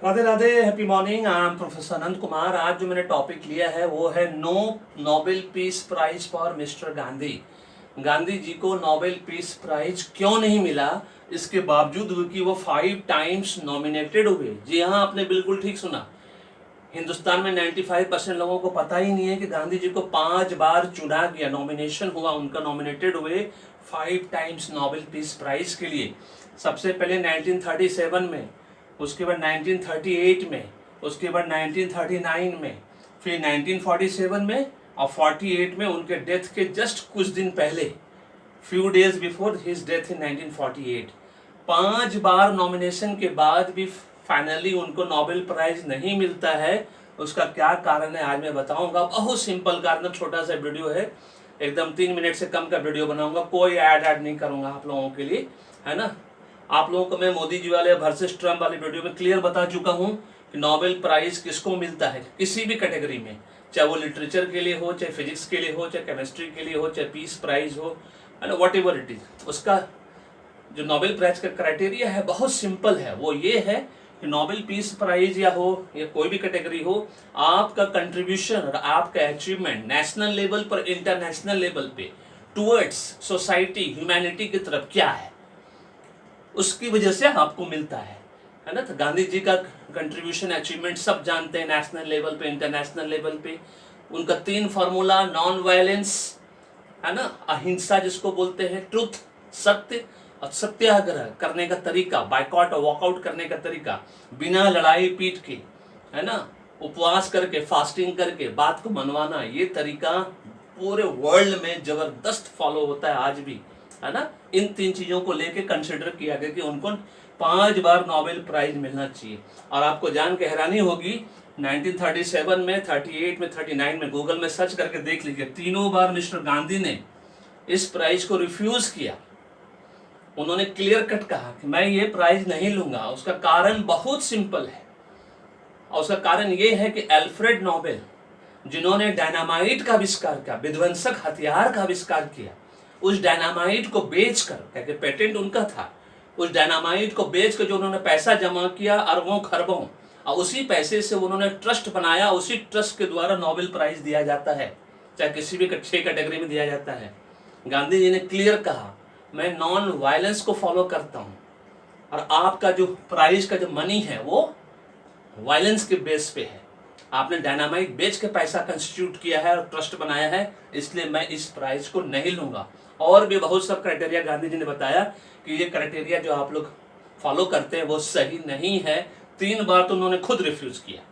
Radhe Radhe, happy morning. I am professor Anant Kumar. आज जो मैंने टॉपिक लिया है वो है no Nobel peace prize for mister Gandhi. Gandhi ji को नोबेल पीस प्राइज क्यों नहीं मिला, इसके बावजूद कि वो 5 टाइम्स नॉमिनेटेड हुए। जी हाँ, आपने बिल्कुल ठीक सुना। हिंदुस्तान में 95% लोगों को पता ही नहीं है कि गांधी जी को 5 बार चुना गया, नॉमिनेशन हुआ उनका, नॉमिनेटेड हुए 5 टाइम्स नोबेल पीस प्राइज के लिए। सबसे पहले 1937 में, उसके बाद 1938 में, उसके बाद 1939 में, फिर 1947 में और 48 में, उनके डेथ के जस्ट कुछ दिन पहले, few days before his death in 1948। 5 bar nomination के बाद भी फाइनली उनको नोबेल प्राइज नहीं मिलता है। उसका क्या कारण है आज मैं बताऊंगा। बहुत सिंपल कारण, छोटा सा वीडियो है, एकदम 3 मिनट से कम का वीडियो बनाऊंगा, कोई ऐड नहीं करूंगा आप लोगों के लिए, है ना। आप लोगों को मैं मोदी जी वाले वर्सेस ट्रम्प वाले वीडियो में क्लियर बता चुका हूं कि नोबेल प्राइज किसको मिलता है, किसी भी कैटेगरी में, चाहे वो लिटरेचर के लिए हो, चाहे फिजिक्स के लिए हो, चाहे केमिस्ट्री के लिए हो, चाहे पीस प्राइज हो, है ना, वॉट एवर इट इज। उसका जो नोबेल प्राइज का क्राइटेरिया है बहुत सिंपल है। वो ये है कि नोबेल पीस प्राइज या हो या कोई भी कैटेगरी हो, आपका कंट्रीब्यूशन और आपका अचीवमेंट नेशनल लेवल पर, इंटरनेशनल लेवल पे टुवर्ड्स सोसाइटी, ह्यूमैनिटी की तरफ क्या है, उसकी वजह से आपको मिलता है ना। तो गांधी जी का कंट्रीब्यूशन, अचीवमेंट सब जानते हैं, नेशनल लेवल पे, इंटरनेशनल लेवल पे। उनका 3 फार्मूला, नॉन वायलेंस, है ना, अहिंसा जिसको बोलते हैं, ट्रुथ, सत्य, और सत्याग्रह करने का तरीका, बाइकआउट और वॉकआउट करने का तरीका, बिना लड़ाई पीट के, है ना, उपवास करके, फास्टिंग करके बात को मनवाना, ये तरीका पूरे वर्ल्ड में जबरदस्त फॉलो होता है आज भी, है ना। इन 3 चीजों को लेके कंसिडर किया गया कि उनको 5 बार नोबेल प्राइज मिलना चाहिए। और आपको जान के हैरानी होगी, 1937 में, 38 में, 39 में, गूगल में सर्च करके देख लीजिए, तीनों बार मिस्टर गांधी ने इस प्राइज को रिफ्यूज किया। उन्होंने क्लियर कट कहा कि मैं ये प्राइज नहीं लूंगा। उसका कारण बहुत सिंपल है, और उसका कारण ये है कि अल्फ्रेड नोबेल, जिन्होंने डायनामाइट का आविष्कार किया, विध्वंसक हथियार का आविष्कार किया, उस डायनामाइट को बेचकर, क्योंकि पेटेंट उनका था, उस डायनामाइट को बेचकर जो उन्होंने पैसा जमा किया अरबों खरबों, और उसी पैसे से उन्होंने ट्रस्ट बनाया, उसी ट्रस्ट के द्वारा नोबेल प्राइज दिया जाता है, चाहे किसी भी 6 कैटेगरी में दिया जाता है। गांधी जी ने क्लियर कहा, मैं नॉन वायलेंस को फॉलो करता हूं, और आपका जो प्राइज का जो मनी है वो वायलेंस के बेस पे है। आपने डायनामाइट बेच के पैसा कंस्टिट्यूट किया है और ट्रस्ट बनाया है, इसलिए मैं इस प्राइज को नहीं लूंगा। और भी बहुत सब क्राइटेरिया गांधी जी ने बताया कि ये क्राइटेरिया जो आप लोग फॉलो करते हैं वो सही नहीं है। 3 बार तो उन्होंने खुद रिफ्यूज किया।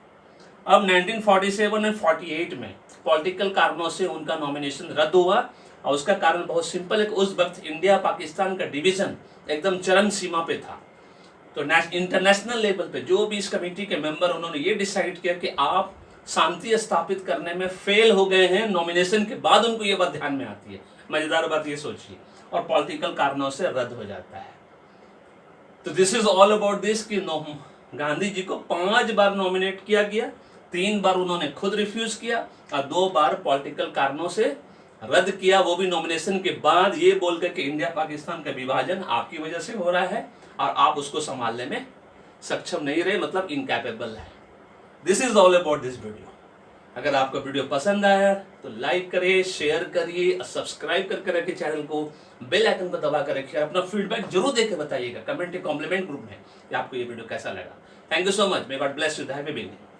अब 1947 और 48 में पॉलिटिकल कारणों से उनका नॉमिनेशन रद्द हुआ, और उसका कारण बहुत सिंपल है कि उस वक्त इंडिया पाकिस्तान का डिवीजन एकदम चरम सीमा पे था। तो इंटरनेशनल लेवल पे जो भी इस कमेटी के मेंबर, उन्होंने ये डिसाइड किया कि आप शांति स्थापित करने में फेल हो गए हैं। नॉमिनेशन के बाद उनको ये बात ध्यान में आती है, मजेदार बात ये सोचिए, और पॉलिटिकल कारणों से रद्द हो जाता है। तो this is all about this कि गांधी जी को 5 बार नॉमिनेट किया गया, 3 बार उन्होंने खुद रिफ्यूज किया, और 2 बार पॉलिटिकल कारणों से रद्द किया, वो भी नॉमिनेशन के बाद, ये बोलकर कि इंडिया पाकिस्तान का विभाजन आपकी वजह से हो रहा है और आप उसको संभालने में सक्षम नहीं रहे, मतलब इनकैपेबल है। This is all about this video. अगर आपको वीडियो पसंद आया तो लाइक करिए, शेयर करिए, सब्सक्राइब करके रखिए चैनल को, बेल आइकन को दबा कर रखिए। अपना फीडबैक जरूर देके बताइएगा कमेंट या कॉम्प्लीमेंट ग्रुप में कि आपको ये वीडियो कैसा लगा। Thank you so much. May God bless you. Happy beginning.